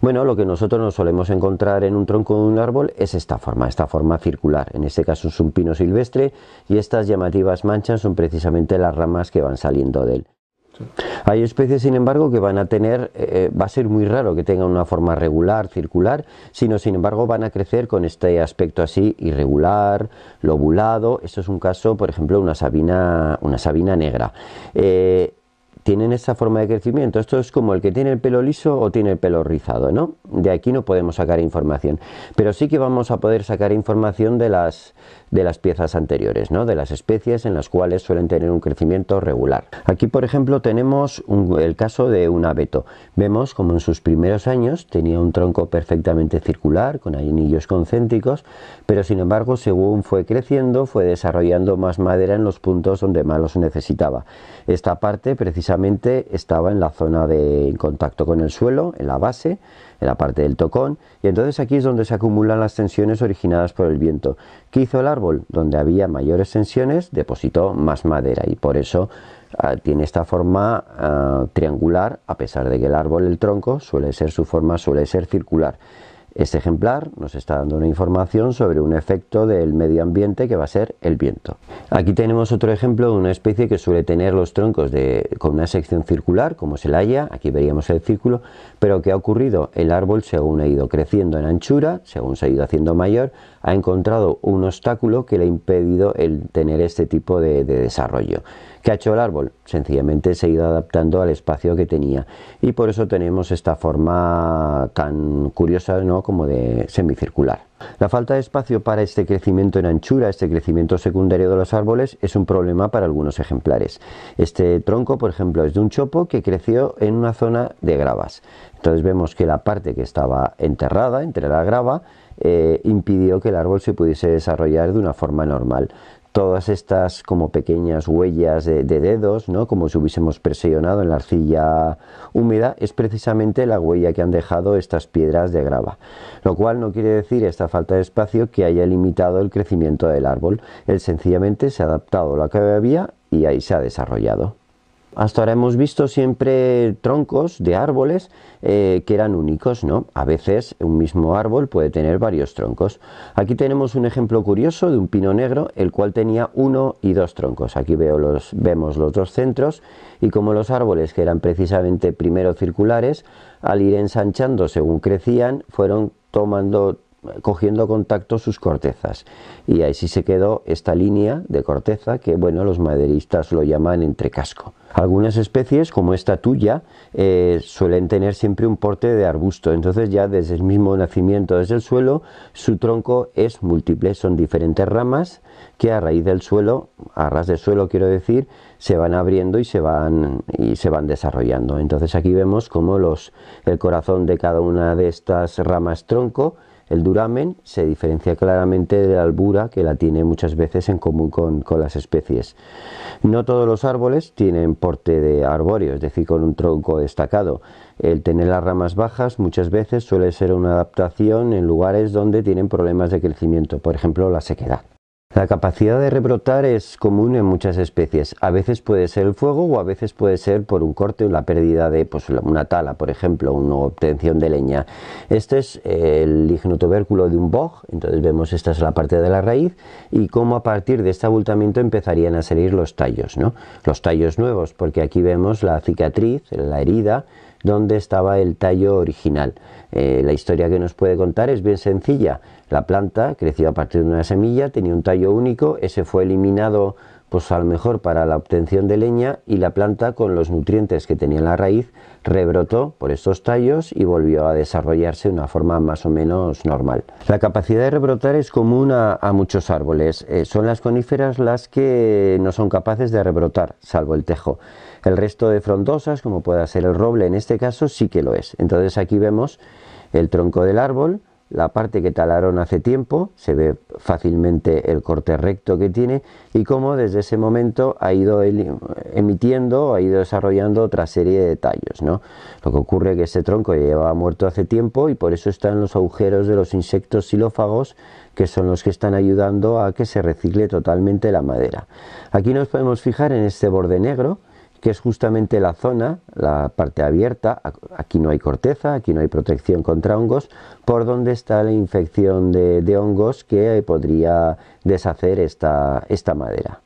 Bueno, lo que nosotros nos solemos encontrar en un tronco de un árbol es esta forma circular. En este caso es un pino silvestre y estas llamativas manchas son precisamente las ramas que van saliendo de él. Hay especies, sin embargo, que van a tener, va a ser muy raro que tengan una forma regular, circular, sino, sin embargo, van a crecer con este aspecto así irregular, lobulado. Esto es un caso, por ejemplo, una sabina negra. Tienen esa forma de crecimiento. Esto es como el que tiene el pelo liso o tiene el pelo rizado, ¿no? De aquí no podemos sacar información, pero sí que vamos a poder sacar información de las piezas anteriores, ¿no? De las especies en las cuales suelen tener un crecimiento regular. Aquí, por ejemplo, tenemos el caso de un abeto. Vemos como en sus primeros años tenía un tronco perfectamente circular, con anillos concéntricos, pero sin embargo, según fue creciendo, fue desarrollando más madera en los puntos donde más los necesitaba. Esta parte precisamente estaba en la zona de contacto con el suelo, en la base, en la parte del tocón, y entonces aquí es donde se acumulan las tensiones originadas por el viento. ¿Qué hizo el árbol? Donde había mayores tensiones, depositó más madera y por eso tiene esta forma triangular, a pesar de que el árbol, el tronco, su forma suele ser circular. Este ejemplar nos está dando una información sobre un efecto del medio ambiente que va a ser el viento. Aquí tenemos otro ejemplo de una especie que suele tener los troncos con una sección circular, como es el haya. Aquí veríamos el círculo, pero ¿qué ha ocurrido? El árbol, según ha ido creciendo en anchura, según se ha ido haciendo mayor, ha encontrado un obstáculo que le ha impedido el tener este tipo de desarrollo. ¿Qué ha hecho el árbol? Sencillamente se ha ido adaptando al espacio que tenía y por eso tenemos esta forma tan curiosa, ¿no?, como de semicircular. La falta de espacio para este crecimiento en anchura, este crecimiento secundario de los árboles, es un problema para algunos ejemplares. Este tronco, por ejemplo, es de un chopo que creció en una zona de gravas. Entonces vemos que la parte que estaba enterrada entre la grava impidió que el árbol se pudiese desarrollar de una forma normal. Todas estas como pequeñas huellas de dedos, ¿no?, como si hubiésemos presionado en la arcilla húmeda, es precisamente la huella que han dejado estas piedras de grava. Lo cual no quiere decir, esta falta de espacio, que haya limitado el crecimiento del árbol. Él sencillamente se ha adaptado a lo que había y ahí se ha desarrollado. Hasta ahora hemos visto siempre troncos de árboles que eran únicos, ¿no? A veces un mismo árbol puede tener varios troncos. Aquí tenemos un ejemplo curioso de un pino negro, el cual tenía 1 y 2 troncos. Aquí vemos los dos centros y como los árboles, que eran precisamente primero circulares, al ir ensanchando según crecían, fueron cogiendo contacto sus cortezas y ahí sí se quedó esta línea de corteza que, bueno, los maderistas lo llaman entrecasco. Algunas especies, como esta tuya, suelen tener siempre un porte de arbusto, entonces ya desde el mismo nacimiento, desde el suelo, su tronco es múltiple, son diferentes ramas que a raíz del suelo, a ras del suelo quiero decir, se van abriendo y se van desarrollando. Entonces aquí vemos cómo el corazón de cada una de estas ramas tronco, el duramen, se diferencia claramente de la albura, que la tiene muchas veces en común con las especies. No todos los árboles tienen porte de arbóreo, es decir, con un tronco destacado. El tener las ramas bajas muchas veces suele ser una adaptación en lugares donde tienen problemas de crecimiento, por ejemplo la sequedad. La capacidad de rebrotar es común en muchas especies. A veces puede ser el fuego o a veces puede ser por un corte o la pérdida de una tala, por ejemplo, una obtención de leña. Este es el lignotubérculo de un boj, entonces vemos esta es la parte de la raíz y cómo a partir de este abultamiento empezarían a salir los tallos, ¿no? Los tallos nuevos, porque aquí vemos la cicatriz, la herida, donde estaba el tallo original. La historia que nos puede contar es bien sencilla. La planta creció a partir de una semilla, tenía un tallo único, ese fue eliminado pues a lo mejor para la obtención de leña y la planta, con los nutrientes que tenía en la raíz, rebrotó por estos tallos y volvió a desarrollarse de una forma más o menos normal. La capacidad de rebrotar es común a muchos árboles. Son las coníferas las que no son capaces de rebrotar, salvo el tejo. El resto de frondosas, como pueda ser el roble en este caso, sí que lo es. Entonces aquí vemos el tronco del árbol, la parte que talaron hace tiempo, se ve fácilmente el corte recto que tiene y cómo desde ese momento ha ido emitiendo, ha ido desarrollando otra serie de tallos, ¿no? Lo que ocurre es que este tronco ya llevaba muerto hace tiempo y por eso están los agujeros de los insectos xilófagos, que son los que están ayudando a que se recicle totalmente la madera. Aquí nos podemos fijar en este borde negro, que es justamente la zona, la parte abierta, aquí no hay corteza, aquí no hay protección contra hongos, por donde está la infección de hongos que podría deshacer esta madera.